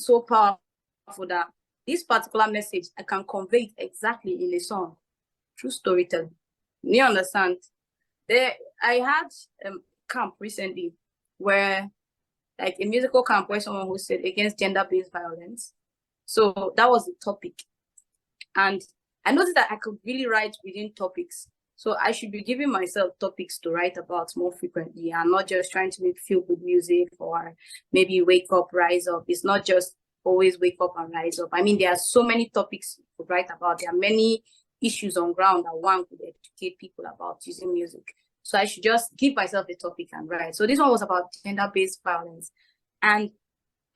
is so powerful that this particular message, I can convey it exactly in a song through storytelling. You understand? I had a camp recently where, like a musical camp where someone hosted against gender-based violence. So that was the topic. And I noticed that I could really write within topics. So I should be giving myself topics to write about more frequently and not just trying to make feel good music or maybe wake up, rise up. It's not just always wake up and rise up. I mean, there are so many topics to write about. There are many issues on ground that one could educate people about using music. So I should just give myself a topic and write. So this one was about gender-based violence. And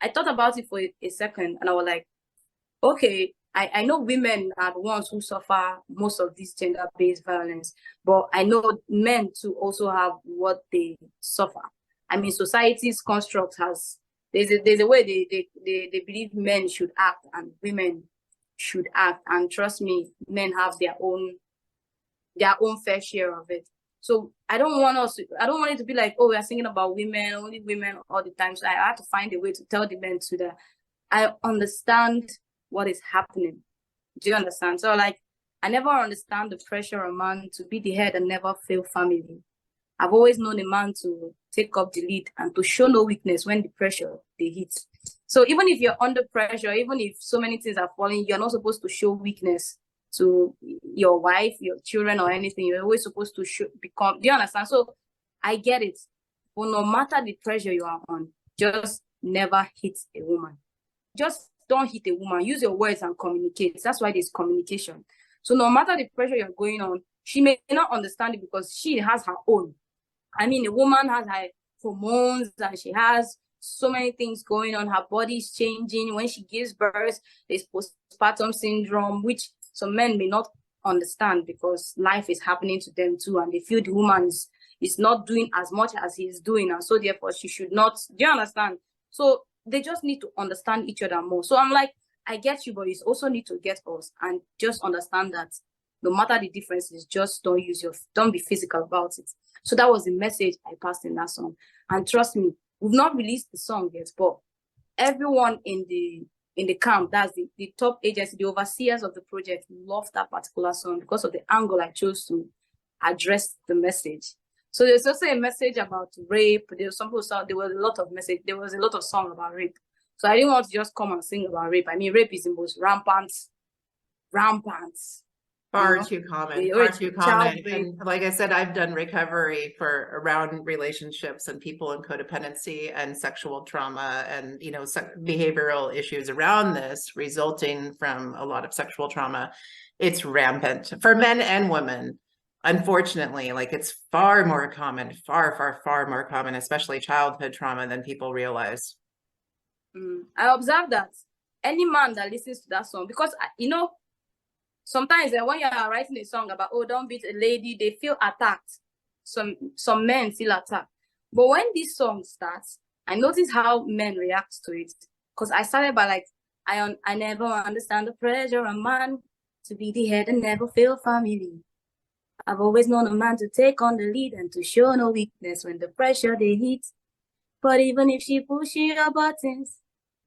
I thought about it for a second and I was like, okay, I know women are the ones who suffer most of this gender-based violence, but I know men too also have what they suffer. I mean, society's construct has, there's a way they believe men should act and women should act. And trust me, men have their own fair share of it. So I don't want it to be like, oh, we are singing about women, only women all the time. So I had to find a way to tell the men to that I understand what is happening. Do you understand? So like, I never understand the pressure on a man to be the head and never fail family. I've always known a man to take up the lead and to show no weakness when the pressure they hit. So even if you're under pressure, even if so many things are falling, you're not supposed to show weakness to your wife, your children, or anything. You're always supposed to become. Do you understand? So I get it. But no matter the pressure you are on, just never hit a woman. Just don't hit a woman. Use your words and communicate. That's why there's communication. So no matter the pressure you're going on, she may not understand it because she has her own. I mean, a woman has her hormones and she has so many things going on. Her body's changing. When she gives birth, there's postpartum syndrome, which some men may not understand because life is happening to them too. And they feel the woman is not doing as much as he's doing. And so therefore she should not. Do you understand? So they just need to understand each other more. So I'm like, I get you, but you also need to get us and just understand that no matter the differences, just don't be physical about it. So that was the message I passed in that song. And trust me, we've not released the song yet, but everyone in the camp, that's the top agency, the overseers of the project, loved that particular song because of the angle I chose to address the message. So there's also a message about rape. There was a lot of song about rape. So I didn't want to just come and sing about rape. I mean, rape is the most rampant. Far too common. And like I said, I've done recovery for around relationships and people in codependency and sexual trauma and, you know, behavioral issues around this resulting from a lot of sexual trauma. It's rampant for men and women. Unfortunately, like it's far more common, far more common, especially childhood trauma than people realize. I observe that any man that listens to that song, because, you know, sometimes when you are writing a song about, oh, don't beat a lady, they feel attacked. Some men feel attacked. But when this song starts, I notice how men react to it. Because I started by like, I never understand the pressure on man to be the head and never fail family. I've always known a man to take on the lead and to show no weakness when the pressure they hit. But even if she pushes your buttons,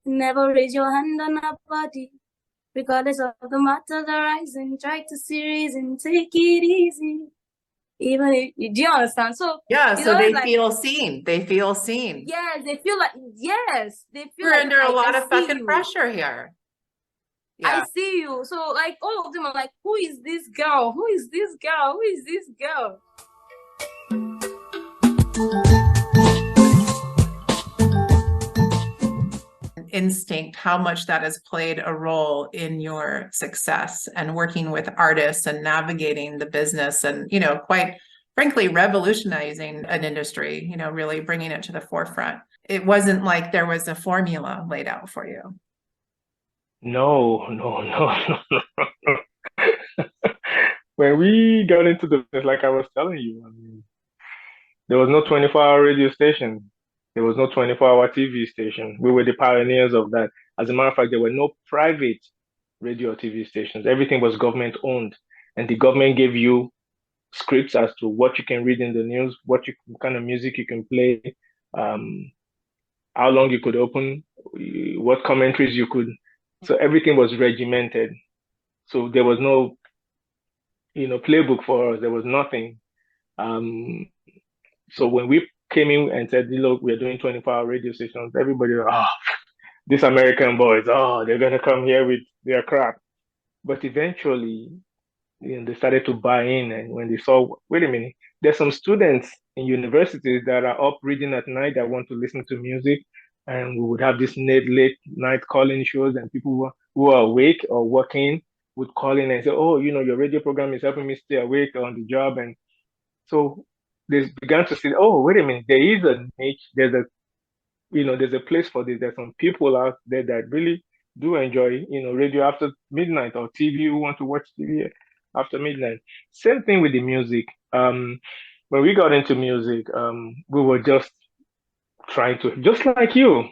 never raise your hand on her body. Regardless of the matters arising, try to see reason, take it easy. Even if, do you understand? So yeah, so they feel seen. They feel seen. Yes, they feel like, yes, they feel We're like under a lot of fucking pressure here. Yeah. I see you. So like all of them are like, who is this girl? Who is this girl? Who is this girl? Instinct, how much that has played a role in your success and working with artists and navigating the business and, you know, quite frankly, revolutionizing an industry, you know, really bringing it to the forefront. It wasn't like there was a formula laid out for you. No. When we got into the business, like I was telling you, I mean, there was no 24-hour radio station. There was no 24-hour TV station. We were the pioneers of that. As a matter of fact, there were no private radio or TV stations. Everything was government owned. And the government gave you scripts as to what you can read in the news, what kind of music you can play. how long you could open, what commentaries you could. So everything was regimented. So there was no, playbook for us. There was nothing. Um, so when we came in and said, look, we're doing 24-hour radio stations, everybody, these American boys, they're gonna come here with their crap. But eventually, they started to buy in, and when they saw, wait a minute, there's some students in universities that are up reading at night that want to listen to music, and we would have this late night calling shows, and people who are awake or working would call in and say, oh, your radio program is helping me stay awake on the job. And so they began to see, oh, wait a minute, there is a niche, there's a place for this. There's some people out there that really do enjoy, radio after midnight, or TV, who want to watch TV after midnight. Same thing with the music. When we got into music, we were just trying to, just like you,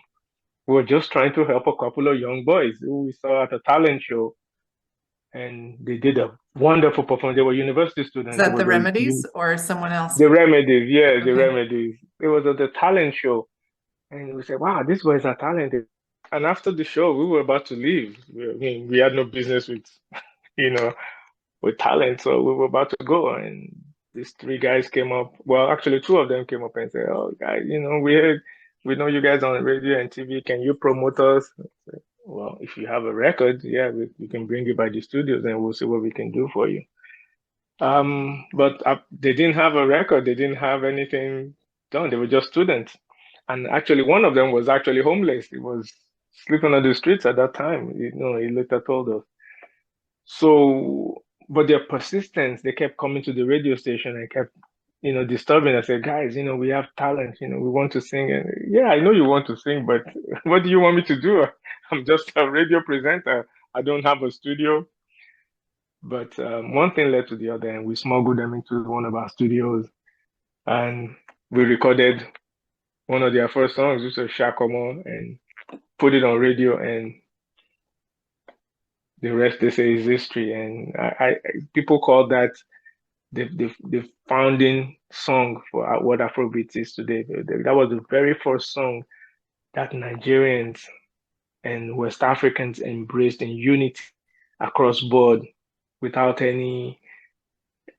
we were just trying to help a couple of young boys who we saw at a talent show, and they did a wonderful performance. They were university students. Is that the Remedies or someone else? The Remedies, yeah, Okay. The Remedies. It was at the talent show. And we said, wow, these boys are talented. And after the show, we were about to leave. We had no business with, with talent. So we were about to go. And these three guys came up. Well, actually, two of them came up and said, oh, guys, we know you guys on radio and TV. Can you promote us? I said, well, if you have a record, yeah, we can bring you by the studios and we'll see what we can do for you. But they didn't have a record. They didn't have anything done. They were just students. And actually, one of them was actually homeless. He was sleeping on the streets at that time. He later told us. So, but their persistence, they kept coming to the radio station and kept, disturbing. I said, guys, we have talent. We want to sing. And yeah, I know you want to sing, but what do you want me to do? I'm just a radio presenter. I don't have a studio. But one thing led to the other, and we smuggled them into one of our studios, and we recorded one of their first songs, which was Shakomo, and put it on radio, and the rest, they say, is history. And people call that the founding song for what Afrobeats is today. That was the very first song that Nigerians and West Africans embraced in unity across board, without any,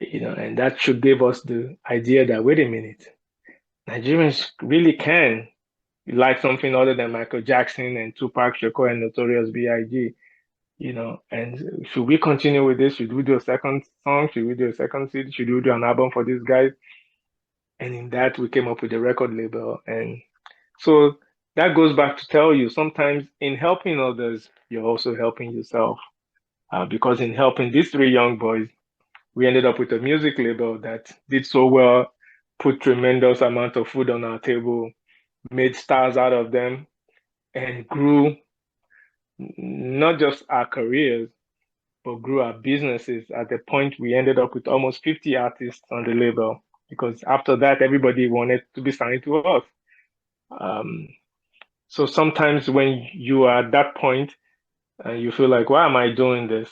and that should give us the idea that, wait a minute, Nigerians really can like something other than Michael Jackson and Tupac Shakur and Notorious B.I.G., and should we continue with this? Should we do a second song? Should we do a second CD? Should we do an album for these guys? And in that, we came up with a record label. And so that goes back to tell you, sometimes in helping others, you're also helping yourself. Because in helping these three young boys, we ended up with a music label that did so well, put tremendous amount of food on our table, made stars out of them, and grew not just our careers, but grew our businesses. At the point, we ended up with almost 50 artists on the label, because after that, everybody wanted to be signed to us. So sometimes when you are at that point, you feel like, why am I doing this?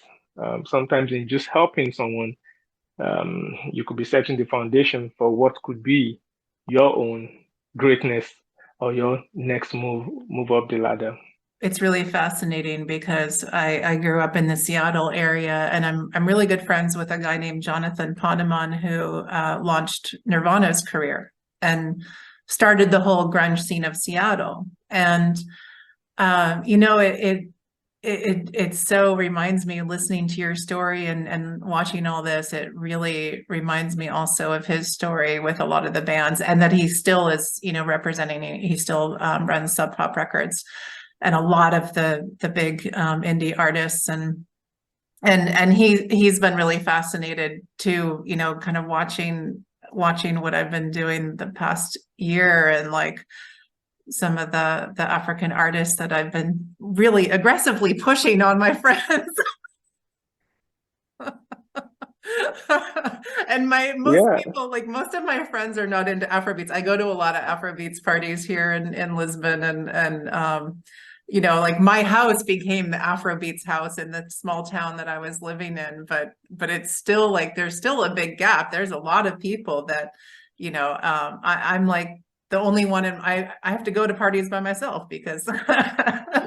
Sometimes in just helping someone, you could be setting the foundation for what could be your own greatness or your next move up the ladder. It's really fascinating because I grew up in the Seattle area, and I'm really good friends with a guy named Jonathan Poneman, who launched Nirvana's career and started the whole grunge scene of Seattle. And it so reminds me, listening to your story and watching all this, it really reminds me also of his story with a lot of the bands, and that he still is, representing, he still runs Sub Pop Records and a lot of the big indie artists, and he's been really fascinated too, kind of watching what I've been doing the past year, and like some of the African artists that I've been really aggressively pushing on my friends. And most of my friends are not into Afrobeats. I go to a lot of Afrobeats parties here in Lisbon, and like my house became the Afrobeats house in the small town that I was living in, but it's still like, there's still a big gap. There's a lot of people that, I'm like the only one, and I have to go to parties by myself because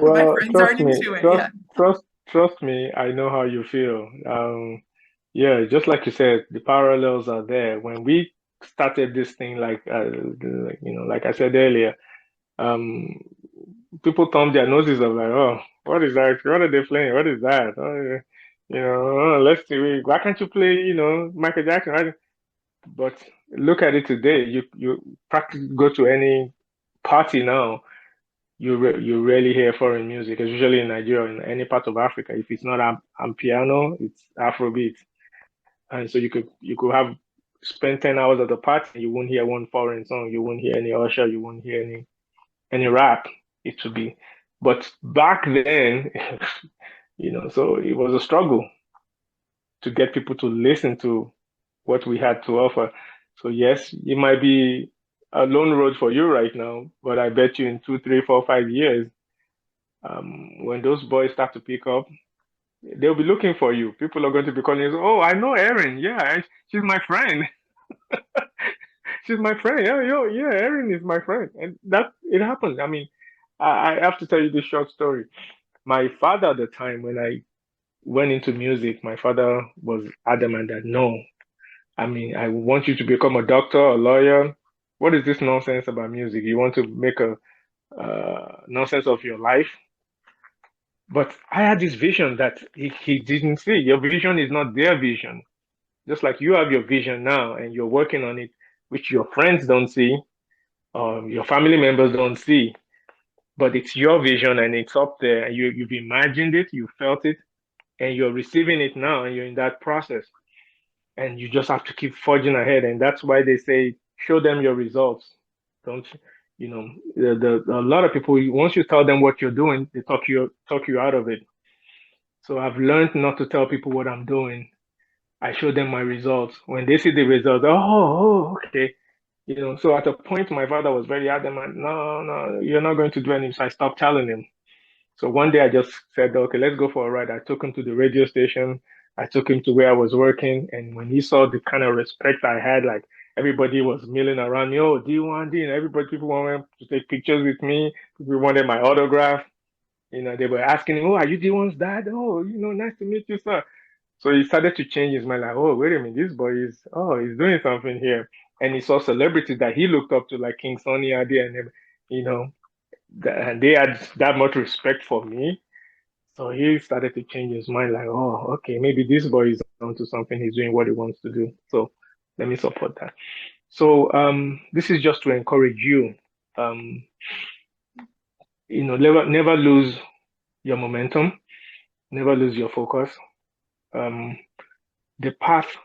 Well, my friends aren't into it yet. Trust me, I know how you feel. Yeah, just like you said, the parallels are there. When we started this thing, like I said earlier, um, people thumb their noses up like, oh, what is that? What are they playing? What is that? Oh, let's see. Why can't you play, Michael Jackson? Right? But look at it today. You practically go to any party now. You rarely hear foreign music, especially in Nigeria, in any part of Africa. If it's not piano, it's Afrobeat. And so you could have spent 10 hours at the party, you won't hear one foreign song, you won't hear any Usher, you won't hear any rap. It would be, but back then, so it was a struggle to get people to listen to what we had to offer. So yes, it might be a lone road for you right now, but I bet you in 2, 3, 4, 5 years, when those boys start to pick up, they'll be looking for you. People are going to be calling you, oh, I know Erin. Yeah, she's my friend. She's my friend. Yeah, Erin is my friend. And that it happened. I mean, I have to tell you this short story. My father at the time, when I went into music, my father was adamant that no, I mean, I want you to become a doctor, a lawyer. What is this nonsense about music? You want to make a nonsense of your life? But I had this vision that he didn't see. Your vision is not their vision. Just like you have your vision now and you're working on it, which your friends don't see, your family members don't see, but it's your vision and it's up there. And you've imagined it, you felt it, and you're receiving it now, and you're in that process. And you just have to keep forging ahead. And that's why they say, show them your results. Don't a lot of people, once you tell them what you're doing, they talk you out of it. So I've learned not to tell people what I'm doing. I show them my results. When they see the results, okay. So at a point, my father was very adamant, no, you're not going to do anything. So I stopped telling him. So one day I just said, okay, let's go for a ride. I took him to the radio station. I took him to where I was working. And when he saw the kind of respect I had, like everybody was milling around me, oh, D1, people wanted to take pictures with me. People wanted my autograph. They were asking him, oh, are you D1's dad? Oh, nice to meet you, sir. So he started to change his mind, like, oh, wait a minute, this boy he's doing something here. And he saw celebrities that he looked up to, like King Sunny Ade and him, and they had that much respect for me. So he started to change his mind, like, oh, okay, maybe this boy is onto something. He's doing what he wants to do. So let me support that. So this is just to encourage you. Never lose your momentum, never lose your focus. The path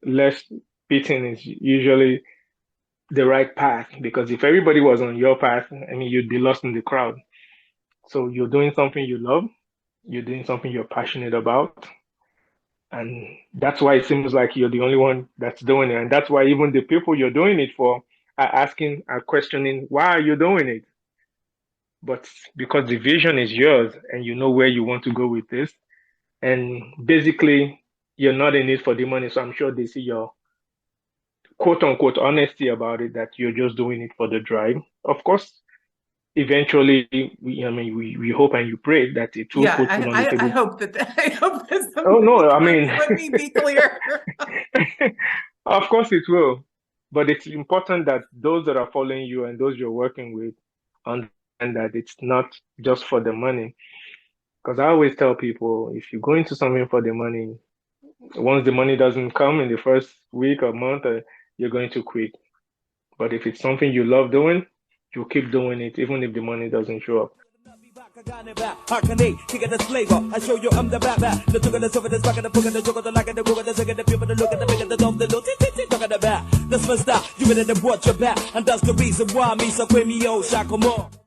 less beaten is usually the right path, because if everybody was on your path, I mean, you'd be lost in the crowd. So you're doing something you love, you're doing something you're passionate about, and that's why it seems like you're the only one that's doing it. And that's why even the people you're doing it for are questioning, why are you doing it? But because the vision is yours and you know where you want to go with this, and basically you're not in it for the money. So I'm sure they see your quote unquote honesty about it, that you're just doing it for the drive. Of course, eventually, we hope and you pray that it will put food on the table. I hope that. Oh no, I mean, let me be clear. Of course it will, but it's important that those that are following you and those you're working with understand that it's not just for the money. Because I always tell people, if you go into something for the money, once the money doesn't come in the first week or month, you're going to quit. But if it's something you love doing, you'll keep doing it, even if the money doesn't show up. I show you I'm the bad the took the over the back of the book and the joke of the like and the book and the second the people that look at the big and the dog the little talk at the back. That's my style. You better watch your back, and that's the reason why me so Kwin, Ayo Shonaiya.